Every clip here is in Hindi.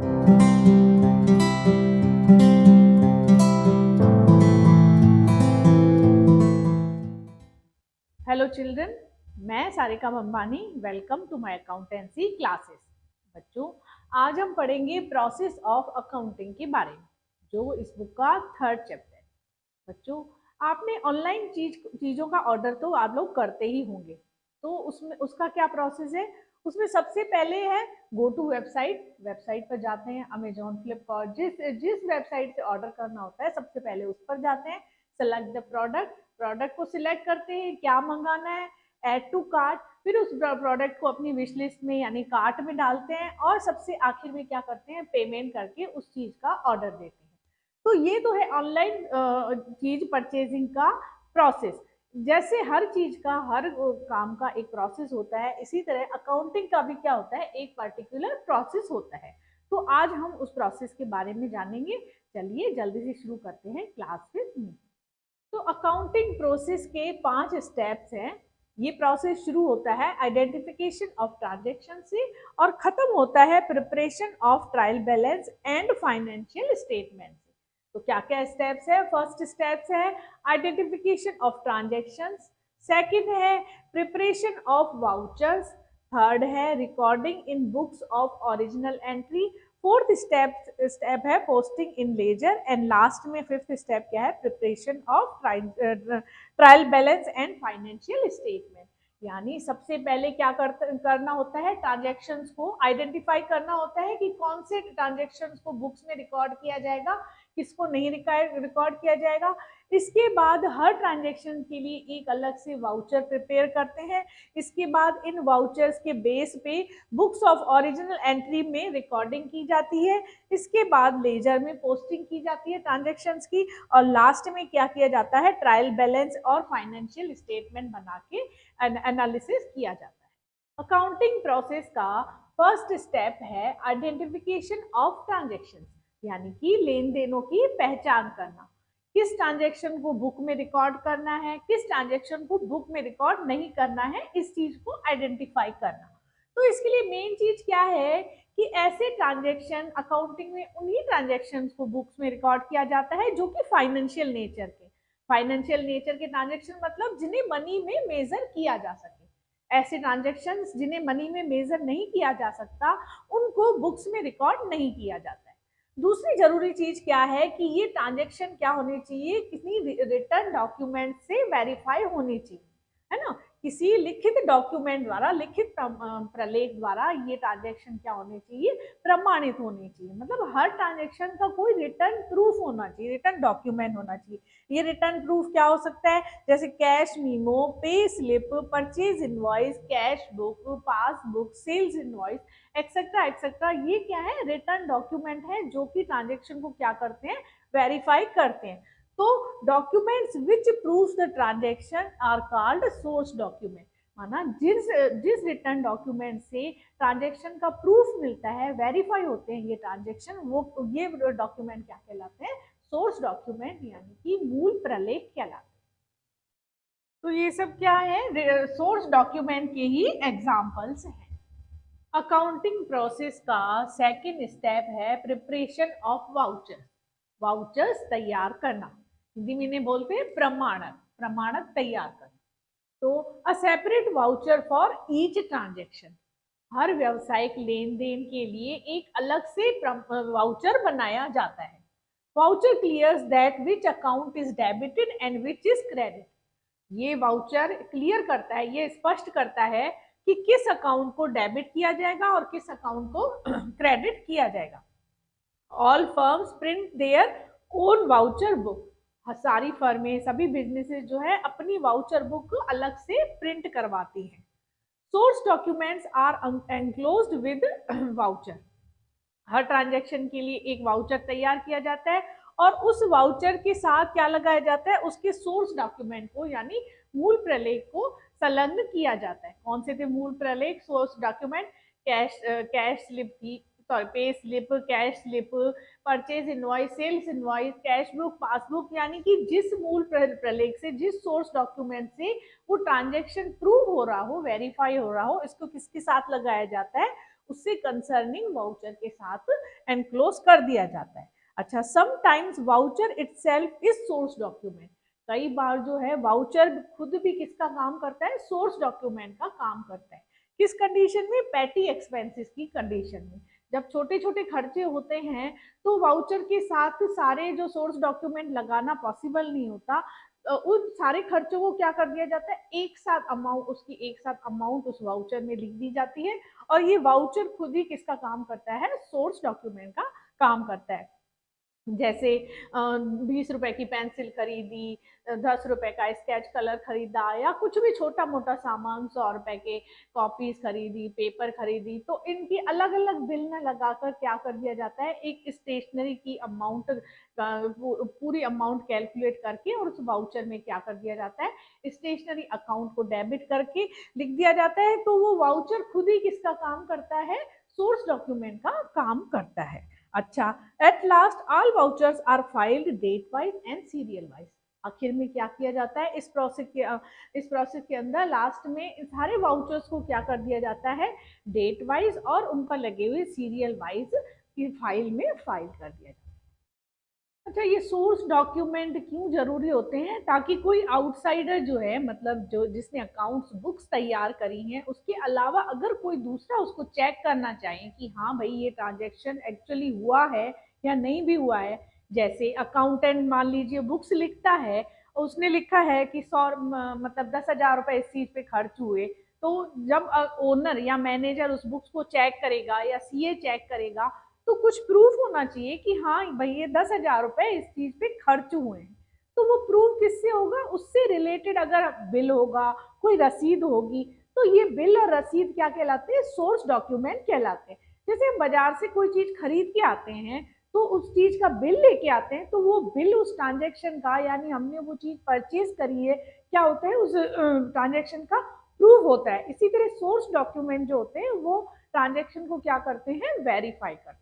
हेलो चिल्ड्रन, मैं Sarika Ambani. Welcome to my accountancy classes. बच्चों, आज हम पढ़ेंगे प्रोसेस ऑफ अकाउंटिंग के बारे में, जो इस बुक का थर्ड चैप्टर है। बच्चों, आपने ऑनलाइन चीज़ों का ऑर्डर तो आप लोग करते ही होंगे। तो उसमें उसका क्या प्रोसेस है? उसमें सबसे पहले है गो टू वेबसाइट। वेबसाइट पर जाते हैं, अमेजोन, फ्लिपकार्ट, जिस जिस वेबसाइट से ऑर्डर करना होता है सबसे पहले उस पर जाते हैं। सेलेक्ट द प्रोडक्ट, प्रोडक्ट को सिलेक्ट करते हैं, क्या मंगाना है, ऐड टू कार्ट। फिर उस प्रोडक्ट को अपनी विश लिस्ट में यानी कार्ट में डालते हैं और सबसे आखिर में क्या करते हैं, पेमेंट करके उस चीज़ का ऑर्डर देते हैं। तो ये तो है ऑनलाइन चीज परचेजिंग का प्रोसेस। जैसे हर चीज का, हर काम का एक प्रोसेस होता है, इसी तरह अकाउंटिंग का भी क्या होता है, एक पर्टिकुलर प्रोसेस होता है। तो आज हम उस प्रोसेस के बारे में जानेंगे। चलिए जल्दी से शुरू करते हैं क्लास विद मी। तो अकाउंटिंग प्रोसेस के 5 स्टेप्स हैं। ये प्रोसेस शुरू होता है आइडेंटिफिकेशन ऑफ ट्रांजेक्शन से और खत्म होता है preparation of trial balance and financial statement से। तो क्या क्या स्टेप्स है? फर्स्ट स्टेप्स है आइडेंटिफिकेशन ऑफ ट्रांजेक्शंस, सेकंड है प्रिपरेशन ऑफ वाउचर्स, थर्ड है recording in books of original entry, fourth step है posting in ledger and last में फिफ्थ स्टेप क्या है, preparation of trial balance and financial statement. यानी सबसे पहले क्या करना होता है, ट्रांजेक्शन्स को आइडेंटिफाई करना होता है कि कौन से ट्रांजेक्शन्स को बुक्स में रिकॉर्ड किया जाएगा, किसको नहीं रिकॉर्ड किया जाएगा। इसके बाद हर ट्रांजेक्शन के लिए एक अलग से वाउचर प्रिपेयर करते हैं। इसके बाद इन वाउचर्स के बेस पे बुक्स ऑफ ओरिजिनल एंट्री में रिकॉर्डिंग की जाती है। इसके बाद लेजर में पोस्टिंग की जाती है ट्रांजेक्शन्स की, और लास्ट में क्या किया जाता है, ट्रायल बैलेंस और फाइनेंशियल स्टेटमेंट बना के एनालिसिस किया जाता है। अकाउंटिंग प्रोसेस का फर्स्ट स्टेप है आइडेंटिफिकेशन ऑफ ट्रांजेक्शंस, यानी कि लेन देनों की पहचान करना। किस ट्रांजेक्शन को बुक में रिकॉर्ड करना है, किस ट्रांजेक्शन को बुक में रिकॉर्ड नहीं करना है, इस चीज को आइडेंटिफाई करना। तो इसके लिए मेन चीज क्या है कि ऐसे ट्रांजेक्शन अकाउंटिंग में उन्हीं ट्रांजेक्शन को बुक्स में रिकॉर्ड किया जाता है जो कि फाइनेंशियल नेचर के, फाइनेंशियल नेचर के ट्रांजेक्शन मतलब जिन्हें मनी में मेजर किया जा सके। ऐसे ट्रांजेक्शन जिन्हें मनी में मेजर नहीं किया जा सकता, उनको बुक्स में रिकॉर्ड नहीं किया जाता है। दूसरी जरूरी चीज क्या है कि ये ट्रांजेक्शन क्या होनी चाहिए, किसी रिटर्न डॉक्यूमेंट से वेरीफाई होनी चाहिए, है ना। किसी लिखित डॉक्यूमेंट द्वारा, लिखित प्रलेख द्वारा ये ट्रांजेक्शन क्या होने चाहिए, प्रमाणित होनी चाहिए। मतलब हर ट्रांजेक्शन का कोई रिटर्न प्रूफ होना चाहिए, रिटर्न डॉक्यूमेंट होना चाहिए। ये रिटर्न प्रूफ क्या हो सकता है, जैसे cash memo, pay slip, purchase invoice, cash book, passbook, sales invoice, etcetera etcetera. ये क्या है, रिटर्न डॉक्यूमेंट है जो कि ट्रांजेक्शन को क्या करते हैं, वेरीफाई करते हैं। तो documents which proves the transaction are called source document. माना जिस जिस रिटर्न डॉक्यूमेंट से ट्रांजेक्शन का प्रूफ मिलता है, वेरीफाई होते हैं ये ट्रांजेक्शन, वो ये डॉक्यूमेंट क्या कहलाते हैं, सोर्स डॉक्यूमेंट, यानी कि मूल प्रलेख कहलाते हैं। तो ये सब क्या है, सोर्स डॉक्यूमेंट के ही एग्जाम्पल्स हैं। अकाउंटिंग प्रोसेस का सेकंड स्टेप है प्रिपरेशन ऑफ वाउचर्स। वाउचर्स तैयार करना, हिंदी में इन्हें बोलते हैं प्रमाणक, प्रमाणक तैयार करना। तो a separate voucher for each transaction, हर व्यवसायिक लेन देन के लिए एक अलग से वाउचर बनाया जाता है। Voucher clears that which account is debited and which is credit. ये वाउचर क्लियर करता है, ये स्पष्ट करता है कि किस अकाउंट को डेबिट किया जाएगा और किस अकाउंट को क्रेडिट किया जाएगा। All firms print their own voucher book, सारी फर्में, सभी बिजनेसेस जो है अपनी वाउचर बुक अलग से प्रिंट करवाती हैं। Source documents are enclosed with voucher, हर ट्रांजेक्शन के लिए एक वाउचर तैयार किया जाता है और उस वाउचर के साथ क्या लगाया जाता है, उसके सोर्स डॉक्यूमेंट को यानी मूल प्रलेख को संलग्न किया जाता है। कौन से थे मूल प्रलेख, सोर्स डॉक्यूमेंट, कैश स्लिप थी, sorry pay slip, cash slip, purchase invoice, sales invoice, cash book, passbook. यानी कि जिस मूल प्रलेख से, जिस सोर्स डॉक्यूमेंट से वो ट्रांजेक्शन प्रूव हो रहा हो, वेरीफाई हो रहा हो, इसको किसके साथ लगाया जाता है, उससे कंसर्निंग वाउचर के साथ एनक्लोज कर दिया जाता है। अच्छा, sometimes voucher itself is source document. कई बार जो है वाउचर खुद भी किसका काम करता है, सोर्स डॉक्यूमेंट का काम करता है। किस कंडीशन में, पेटी एक्सपेंसेस की कंडीशन में। जब छोटे छोटे खर्चे होते हैं तो वाउचर के साथ सारे जो सोर्स डॉक्यूमेंट लगाना पॉसिबल नहीं होता, उन सारे खर्चों को क्या कर दिया जाता है, एक साथ अमाउंट, उसकी एक साथ अमाउंट उस वाउचर में लिख दी जाती है, और ये वाउचर खुद ही किसका काम करता है, सोर्स डॉक्यूमेंट का काम करता है। जैसे 20 रुपए की पेंसिल खरीदी, 10 रुपए का स्केच कलर खरीदा, या कुछ भी छोटा मोटा सामान, 100 रुपए के कॉपीज खरीदी, पेपर खरीदी, तो इनकी अलग अलग बिल में लगाकर क्या कर दिया जाता है, एक स्टेशनरी की अमाउंट, पूरी अमाउंट कैलकुलेट करके, और उस वाउचर में क्या कर दिया जाता है, स्टेशनरी अकाउंट को डेबिट करके लिख दिया जाता है। तो वो वाउचर खुद ही किसका काम करता है, सोर्स डॉक्यूमेंट का काम करता है। अच्छा, at last all vouchers are filed date wise and serial wise. आखिर में क्या किया जाता है, इस प्रोसेस के अंदर लास्ट में सारे वाउचर्स को क्या कर दिया जाता है, डेट वाइज और उन पर लगे हुए सीरियल वाइज की फाइल में फाइल कर दिया जाता है। अच्छा, ये सोर्स डॉक्यूमेंट क्यों जरूरी होते हैं, ताकि कोई आउटसाइडर जो है, मतलब जो जिसने अकाउंट्स बुक्स तैयार करी हैं, उसके अलावा अगर कोई दूसरा उसको चेक करना चाहे कि हाँ भाई ये ट्रांजैक्शन एक्चुअली हुआ है या नहीं भी हुआ है। जैसे अकाउंटेंट मान लीजिए बुक्स लिखता है, उसने लिखा है कि 100 मतलब 10,000 रुपए इस चीज पे खर्च हुए, तो जब ओनर या मैनेजर उस बुक्स को चेक करेगा या सीए चेक करेगा, तो कुछ प्रूफ होना चाहिए कि हाँ भाई ये 10,000 रुपए इस चीज पे खर्च हुए हैं। तो वो प्रूफ किससे होगा, उससे रिलेटेड अगर बिल होगा, कोई रसीद होगी, तो ये बिल और रसीद क्या कहलाते हैं, सोर्स डॉक्यूमेंट कहलाते हैं। जैसे हम बाजार से कोई चीज खरीद के आते हैं, तो उस चीज का बिल लेके आते हैं, तो वो बिल उस ट्रांजेक्शन का, यानी हमने वो चीज परचेज करी है, क्या होता है, उस ट्रांजेक्शन का प्रूफ होता है। इसी तरह सोर्स डॉक्यूमेंट जो होते हैं वो ट्रांजेक्शन को क्या करते हैं, वेरीफाई करते हैं।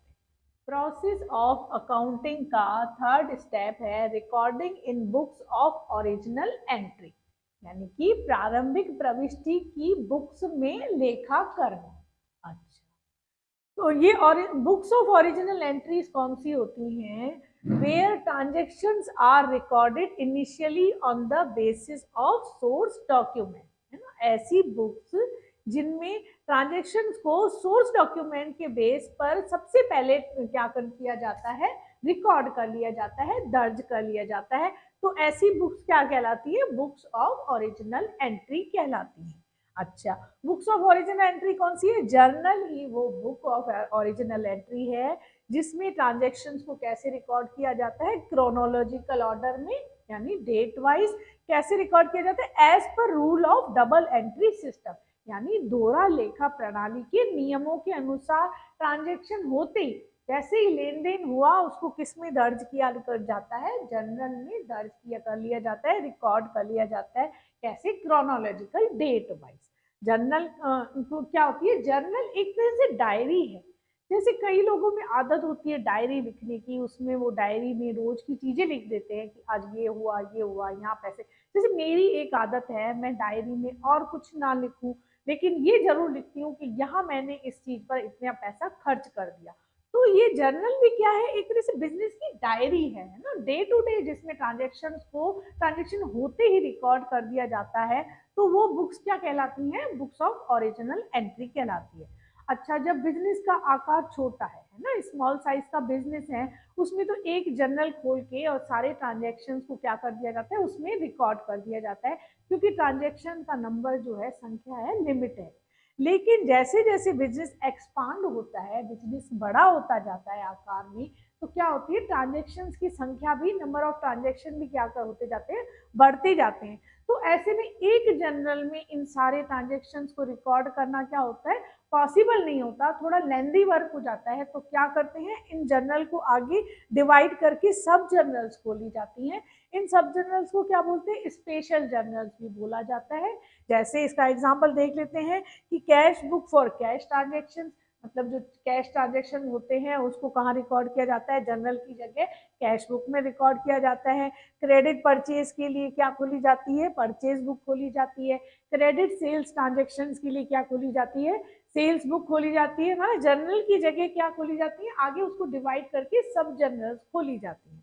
प्रोसेस ऑफ अकाउंटिंग का थर्ड स्टेप है recording in books of original entry, यानी कि प्रारंभिक प्रविष्टि की बुक्स में लेखाकरण। अच्छा, तो ये और बुक्स ऑफ ओरिजिनल एंट्रीज कौन सी होती हैं, where transactions are recorded initially on the basis of source document, है ना, ऐसी बुक्स जिनमें ट्रांजेक्शन्स को सोर्स डॉक्यूमेंट के बेस पर सबसे पहले क्या कर किया जाता है, रिकॉर्ड कर लिया जाता है, दर्ज कर लिया जाता है। तो ऐसी बुक्स क्या कहलाती है, बुक्स ऑफ ओरिजिनल एंट्री कहलाती है। अच्छा, बुक्स ऑफ ओरिजिनल एंट्री कौन सी है, जर्नल ही वो बुक ऑफ ओरिजिनल एंट्री है जिसमें ट्रांजेक्शन्स को कैसे रिकॉर्ड किया जाता है, क्रोनोलॉजिकल ऑर्डर में, यानी डेट वाइज कैसे रिकॉर्ड किया जाता है, as per rule of double entry system, यानी दोहरा लेखा प्रणाली के नियमों के अनुसार ट्रांजैक्शन होते ही जैसे ही लेन देन हुआ उसको किस में दर्ज किया कर जाता है, जर्नल में दर्ज किया कर लिया जाता है, रिकॉर्ड कर लिया जाता है। कैसे, क्रोनोलॉजिकल डेट वाइज। जर्नल क्या होती है, जर्नल एक तरह से डायरी है। जैसे कई लोगों में आदत होती है डायरी लिखने की, उसमें वो डायरी में रोज की चीजें लिख देते हैं कि आज ये हुआ, यहाँ पैसे। जैसे मेरी एक आदत है, मैं डायरी में और कुछ ना लिखूं, लेकिन ये जरूर लिखती हूँ कि यहाँ मैंने इस चीज पर इतना पैसा खर्च कर दिया। तो ये जर्नल भी क्या है, एक तरह से बिजनेस की डायरी है ना, डे टू डे, जिसमें ट्रांजेक्शन होते ही रिकॉर्ड कर दिया जाता है। तो वो बुक्स क्या कहलाती हैं, बुक्स ऑफ ओरिजिनल एंट्री कहलाती है। अच्छा, जब बिजनेस का आकार छोटा है ना, स्मॉल साइज का बिजनेस है, उसमें तो एक जर्नल खोल के और सारे ट्रांजेक्शन्स को क्या कर दिया जाता है, उसमें रिकॉर्ड कर दिया जाता है, क्योंकि ट्रांजेक्शन का नंबर जो है, संख्या है, लिमिट है। लेकिन जैसे जैसे बिजनेस एक्सपांड होता है, बिजनेस बड़ा होता जाता है आकार में, तो क्या होती है, ट्रांजेक्शन्स की संख्या भी, नंबर ऑफ ट्रांजेक्शन भी क्या कर होते जाते हैं, बढ़ते जाते हैं। तो ऐसे में एक जर्नल में इन सारे ट्रांजेक्शन्स को रिकॉर्ड करना क्या होता है, पॉसिबल नहीं होता, थोड़ा लेंदी वर्क हो जाता है। तो क्या करते हैं, इन जर्नल को आगे डिवाइड करके सब जर्नल्स खोली जाती हैं। इन सब जर्नल्स को क्या बोलते हैं, स्पेशल जर्नल्स भी बोला जाता है। जैसे इसका एग्जांपल देख लेते हैं कि cash book for cash transaction, मतलब जो कैश ट्रांजेक्शन होते हैं उसको कहाँ रिकॉर्ड किया जाता है, जर्नल की जगह कैश बुक में रिकॉर्ड किया जाता है। क्रेडिट परचेज के लिए क्या खोली जाती है, परचेज बुक खोली जाती है। क्रेडिट सेल्स ट्रांजेक्शन के लिए क्या खोली जाती है, सेल्स बुक खोली जाती है ना, जर्नल की जगह क्या खोली जाती है, आगे उसको डिवाइड करके सब जर्नल्स खोली जाती है।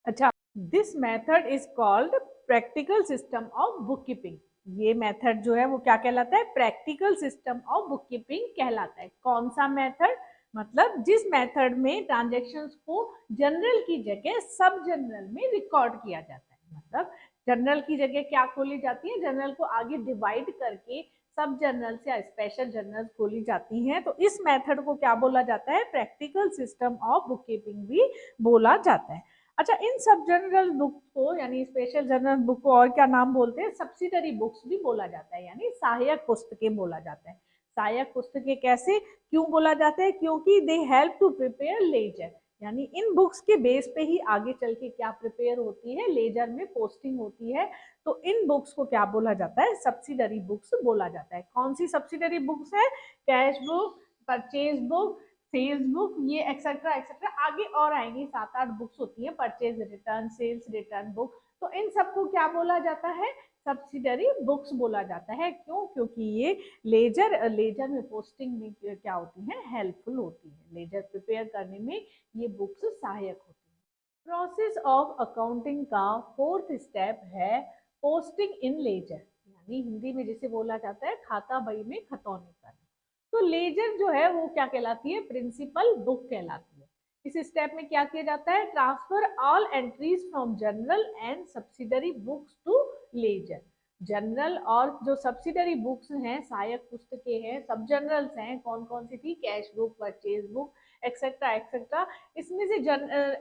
अच्छा, this method is called practical system of book keeping. ये मेथड जो है वो क्या कहलाता है, practical system of book keeping कहलाता है। कौन सा मेथड, मतलब जिस मेथड में ट्रांजेक्शन्स को जनरल की जगह सब जनरल में रिकॉर्ड किया जाता है। मतलब जनरल की जगह क्या खोली जाती है, जनरल को आगे डिवाइड करके सब जर्नल या स्पेशल जर्नल खोली जाती हैं। तो इस मेथड को क्या बोला जाता है, practical system of book keeping भी बोला जाता है। अच्छा, इन सब जनरल बुक को यानी स्पेशल जनरल बुक को और क्या नाम बोलते हैं, सब्सिडरी बुक्स भी बोला जाता है, यानी सहायक पुस्तकें बोला जाता है। सहायक पुस्तकें कैसे, क्यों बोला जाता है, क्योंकि they help to prepare ledger, यानी इन बुक्स के बेस पे ही आगे चल के क्या प्रिपेयर होती है, लेजर में पोस्टिंग होती है। तो इन बुक्स को क्या बोला जाता है, सब्सिडरी बुक्स बोला जाता है। कौन सी सब्सिडरी बुक्स है, cash book, purchase book, sales book, ये एक्सेट्रा एक्सेट्रा आगे और आएंगी, 7-8 बुक्स होती है, purchase return, sales return book. तो इन सबको क्या बोला जाता है, सब्सिडरी बुक्स बोला जाता है। क्यों, क्योंकि ये लेजर में पोस्टिंग में क्या होती है, हेल्पफुल होती है, लेजर प्रिपेयर करने में ये बुक्स सहायक होती है। प्रोसेस ऑफ अकाउंटिंग का फोर्थ स्टेप है पोस्टिंग इन लेजर, यानी हिंदी में जिसे बोला जाता है खाता बही में खतौनी करना। तो लेजर जो है वो क्या कहलाती है, प्रिंसिपल बुक कहलाती है। इस स्टेप में क्या किया जाता है, transfer all entries from journal and subsidiary books to ledger. Journal और जो सब्सिडरी बुक्स हैं, सहायक पुस्तकें हैं, सब जनरल्स हैं, कौन कौन सी थी, cash book, purchase book, etcetera etcetera, इसमें से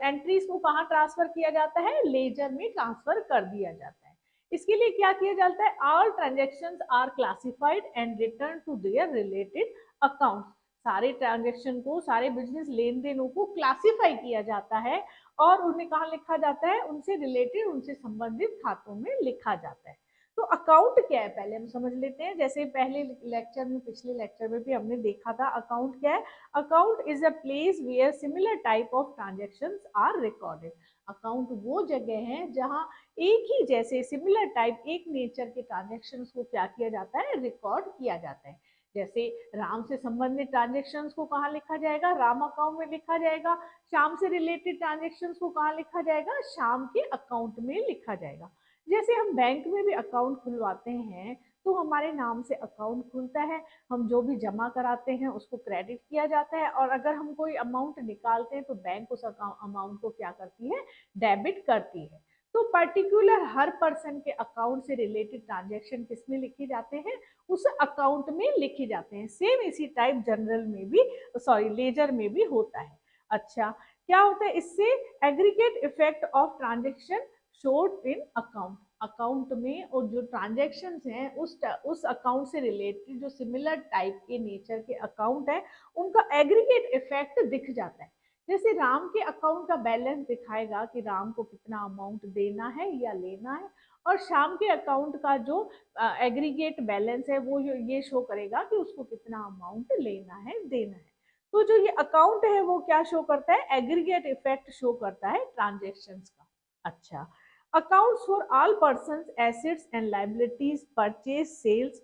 एंट्रीज को कहाँ ट्रांसफर किया जाता है, लेजर में ट्रांसफर कर दिया जाता है। इसके लिए क्या किया जाता है, all transactions are classified and written to their related accounts. सारे ट्रांजेक्शन को, सारे बिजनेस लेन देनों को क्लासिफाई किया जाता है और उन्हें कहाँ लिखा जाता है, उनसे रिलेटेड, उनसे संबंधित खातों में लिखा जाता है। तो अकाउंट क्या है, पहले हम समझ लेते हैं। जैसे पहले लेक्चर में, पिछले लेक्चर में भी हमने देखा था अकाउंट क्या है। Account is a place where similar type of transactions are recorded. Account वो जगह है जहां एक ही जैसे सिमिलर टाइप, एक नेचर के ट्रांजेक्शन्स को क्या किया जाता है, रिकॉर्ड किया जाता है। जैसे राम से संबंधित ट्रांजेक्शन्स को कहाँ लिखा जाएगा, राम अकाउंट में लिखा जाएगा। श्याम से रिलेटेड ट्रांजेक्शन्स को कहाँ लिखा जाएगा, श्याम के अकाउंट में लिखा जाएगा। जैसे हम बैंक में भी अकाउंट खुलवाते हैं तो हमारे नाम से अकाउंट खुलता है, हम जो भी जमा कराते हैं उसको क्रेडिट किया जाता है, और अगर हम कोई अमाउंट निकालते हैं तो बैंक उस अमाउंट को क्या करती है, डेबिट करती है। तो पर्टिकुलर हर पर्सन के अकाउंट से रिलेटेड ट्रांजेक्शन किसमें लिखे जाते हैं, उस अकाउंट में लिखे जाते हैं। सेम इसी टाइप जनरल में भी, सॉरी लेजर में भी होता है। अच्छा, क्या होता है इससे, aggregate effect of transaction showed in account. Account में और जो ट्रांजेक्शन हैं उस अकाउंट से रिलेटेड जो सिमिलर टाइप के नेचर के अकाउंट है, उनका एग्रीगेट इफेक्ट दिख जाता है। जैसे राम के अकाउंट का बैलेंस दिखाएगा कि राम को कितना अमाउंट देना है या लेना है, और श्याम के अकाउंट का जो एग्रीगेट बैलेंस है वो ये शो करेगा कि उसको कितना अमाउंट लेना है, देना है। तो जो ये अकाउंट है वो क्या शो करता है, एग्रीगेट इफेक्ट शो करता है ट्रांजेक्शन्स का। अच्छा, accounts for all persons, assets and liabilities, purchase, sales.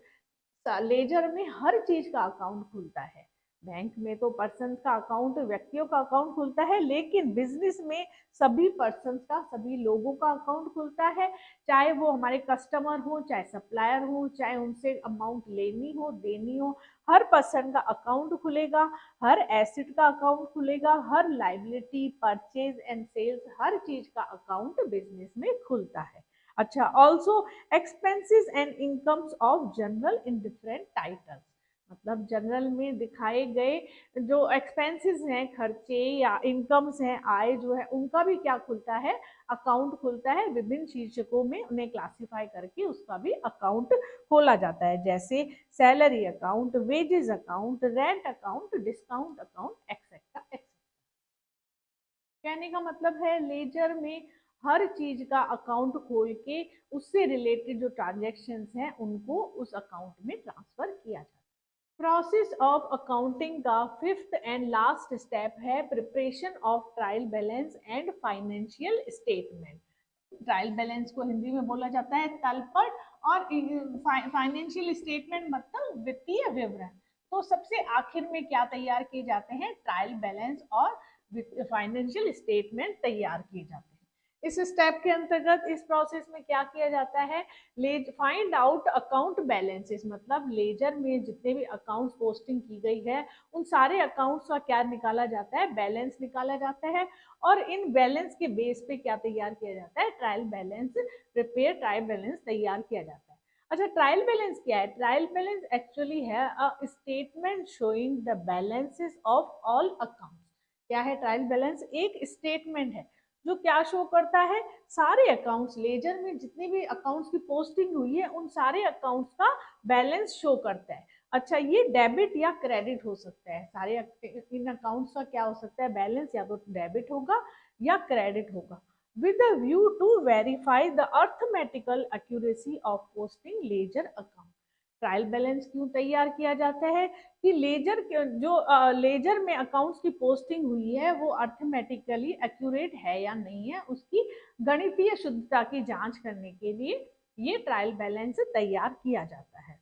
Ledger में हर चीज का अकाउंट खुलता है। बैंक में तो पर्सन का अकाउंट, व्यक्तियों का अकाउंट खुलता है, लेकिन बिजनेस में सभी पर्सन का, सभी लोगों का अकाउंट खुलता है। चाहे वो हमारे कस्टमर हो, चाहे सप्लायर हो, चाहे उनसे अमाउंट लेनी हो, देनी हो, हर पर्सन का अकाउंट खुलेगा, हर एसेट का अकाउंट खुलेगा, हर लाइबिलिटी, परचेज एंड सेल्स, हर चीज का अकाउंट बिजनेस में खुलता है। अच्छा, also expenses and incomes of general in different titles. मतलब जनरल में दिखाए गए जो एक्सपेंसेस हैं, खर्चे या इनकम्स हैं, आय जो है, उनका भी क्या खुलता है, अकाउंट खुलता है। विभिन्न शीर्षकों में उन्हें क्लासिफाई करके उसका भी अकाउंट खोला जाता है, जैसे salary account, wages account, rent account, discount account, etcetera etcetera. कहने का मतलब है लेजर में हर चीज का अकाउंट खोल के उससे रिलेटेड जो ट्रांजेक्शन्स हैं उनको उस अकाउंट में ट्रांसफर किया जाता है। प्रोसेस ऑफ अकाउंटिंग का फिफ्थ एंड लास्ट स्टेप है preparation of trial balance and financial statement. Trial balance को हिंदी में बोला जाता है तलपट, और फाइनेंशियल स्टेटमेंट मतलब वित्तीय विवरण। तो सबसे आखिर में क्या तैयार किए जाते हैं, ट्रायल बैलेंस और फाइनेंशियल स्टेटमेंट तैयार किए जाते हैं। इस स्टेप के अंतर्गत इस प्रोसेस में क्या किया जाता है, फाइंड आउट अकाउंट बैलेंसेस, मतलब लेजर में जितने भी अकाउंट्स पोस्टिंग की गई है उन सारे अकाउंट्स का क्या निकाला जाता है, बैलेंस निकाला जाता है। और इन बैलेंस के बेस पे क्या तैयार किया जाता है, trial balance prepare, trial balance तैयार किया जाता है। अच्छा, ट्रायल बैलेंस क्या है, ट्रायल बैलेंस एक्चुअली है a statement showing the balances of all accounts. क्या है ट्रायल बैलेंस, एक स्टेटमेंट है जो क्या शो करता है, सारे अकाउंट्स, लेजर में जितने भी अकाउंट्स की पोस्टिंग हुई है उन सारे अकाउंट्स का बैलेंस शो करता है। अच्छा, ये डेबिट या क्रेडिट हो सकता है, सारे इन अकाउंट्स का क्या हो सकता है, बैलेंस या तो डेबिट होगा या क्रेडिट होगा, with a view to verify the arithmetical accuracy of posting ledger account। Trial balance क्यों तैयार किया जाता है कि लेजर जो लेजर में अकाउंट्स की पोस्टिंग हुई है वो अर्थमेटिकली एक्यूरेट है या नहीं है, उसकी गणितीय शुद्धता की जांच करने के लिए ये ट्रायल बैलेंस तैयार किया जाता है।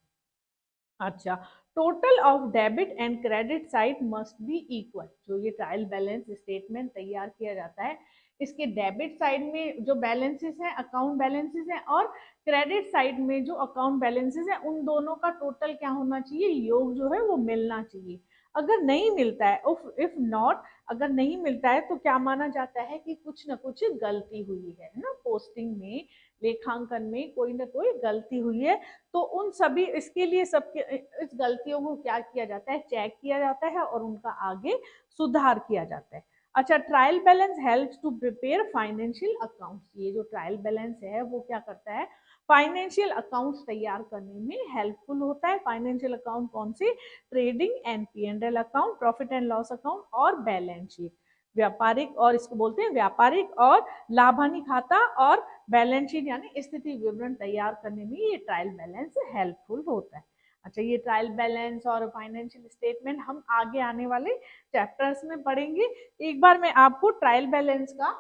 अच्छा, total of debit and credit side must be equal. जो ये ट्रायल बैलेंस स्टेटमेंट तैयार किया जाता है, इसके डेबिट साइड में जो बैलेंसेस हैं, अकाउंट बैलेंसेस हैं, और क्रेडिट साइड में जो अकाउंट बैलेंसेस हैं, उन दोनों का टोटल क्या होना चाहिए, योग जो है वो मिलना चाहिए। अगर नहीं मिलता है, इफ नॉट, अगर नहीं मिलता है तो क्या माना जाता है कि कुछ ना कुछ गलती हुई है ना, पोस्टिंग में, लेखांकन में कोई ना कोई गलती हुई है। तो उन सभी, इसके लिए सबके इस गलतियों को क्या किया जाता है, चेक किया जाता है और उनका आगे सुधार किया जाता है। अच्छा, trial balance helps to prepare financial accounts. ये जो ट्रायल बैलेंस है वो क्या करता है, फाइनेंशियल अकाउंट्स तैयार करने में हेल्पफुल होता है। फाइनेंशियल अकाउंट कौन से, trading and P&L account, profit and loss account और बैलेंस शीट। व्यापारिक, और इसको बोलते हैं व्यापारिक और लाभानी खाता, और बैलेंस शीट यानी स्थिति विवरण तैयार करने में ये ट्रायल बैलेंस हेल्पफुल होता है। अच्छा, ये ट्रायल बैलेंस और फाइनेंशियल स्टेटमेंट हम आगे आने वाले चैप्टर्स में पढ़ेंगे। एक बार मैं आपको ट्रायल बैलेंस का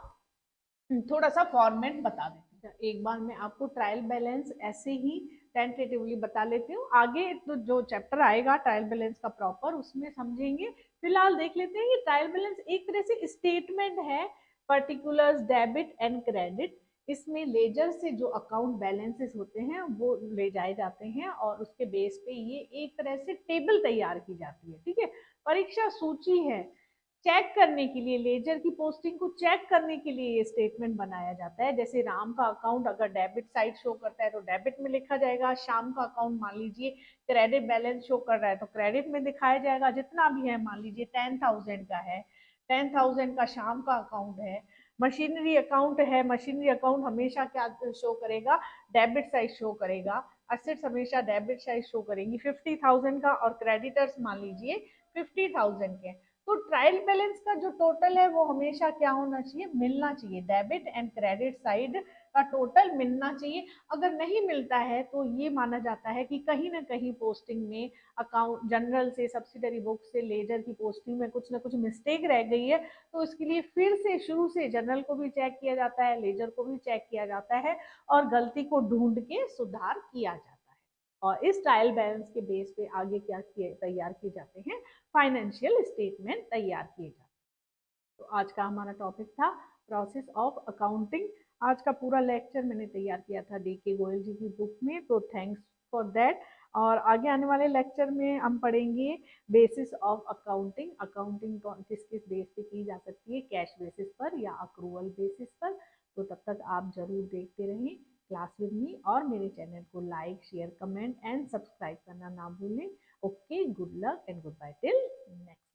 थोड़ा सा फॉर्मेट बता देती हूँ। एक बार मैं आपको ट्रायल बैलेंस ऐसे ही टेंटेटिवली बता लेती हूँ, आगे तो जो चैप्टर आएगा ट्रायल बैलेंस का प्रॉपर उसमें समझेंगे। फिलहाल देख लेते हैं कि ट्रायल बैलेंस एक तरह से स्टेटमेंट है, पर्टिकुलर्स डेबिट एंड क्रेडिट। इसमें लेजर से जो अकाउंट बैलेंसेस होते हैं वो ले जाए जाते हैं और उसके बेस पे ये एक तरह से टेबल तैयार की जाती है। ठीक है, परीक्षा सूची है, चेक करने के लिए, लेजर की पोस्टिंग को चेक करने के लिए ये स्टेटमेंट बनाया जाता है। जैसे राम का अकाउंट अगर डेबिट साइड शो करता है तो डेबिट में लिखा जाएगा, श्याम का अकाउंट मान लीजिए क्रेडिट बैलेंस शो कर रहा है तो क्रेडिट में दिखाया जाएगा। जितना भी है, मान लीजिए 10,000 का है, 10,000 का श्याम का अकाउंट है। मशीनरी अकाउंट है, मशीनरी अकाउंट हमेशा क्या शो करेगा, डेबिट साइड शो करेगा। असेट्स हमेशा डेबिट साइड शो करेंगी। 50,000 का और क्रेडिटर्स मान लीजिए 50,000 के। तो ट्रायल बैलेंस का जो टोटल है वो हमेशा क्या होना चाहिए, मिलना चाहिए, डेबिट एंड क्रेडिट साइड का टोटल मिलना चाहिए। अगर नहीं मिलता है तो ये माना जाता है कि कहीं ना कहीं पोस्टिंग में, अकाउंट जनरल से, सब्सिडरी बुक से लेजर की पोस्टिंग में कुछ ना कुछ मिस्टेक रह गई है। तो इसके लिए फिर से शुरू से जनरल को भी चेक किया जाता है, लेजर को भी चेक किया जाता है और गलती को ढूंढ के सुधार किया जाता है। और इस ट्रायल बैलेंस के बेस पे आगे क्या तैयार किए जाते हैं, फाइनेंशियल स्टेटमेंट तैयार किए जाते हैं। तो आज का हमारा टॉपिक था प्रोसेस ऑफ अकाउंटिंग। आज का पूरा लेक्चर मैंने तैयार किया था DK गोयल जी की बुक में, तो थैंक्स फॉर दैट। और आगे आने वाले लेक्चर में हम पढ़ेंगे बेसिस ऑफ अकाउंटिंग। अकाउंटिंग किस किस बेस पे की जा सकती है, कैश बेसिस पर या अक्रूवल बेसिस पर। तो तब तक आप जरूर देखते रहें क्लास विद मी, और मेरे चैनल को like, share, comment and subscribe करना ना भूलें। Okay, good luck and goodbye till next.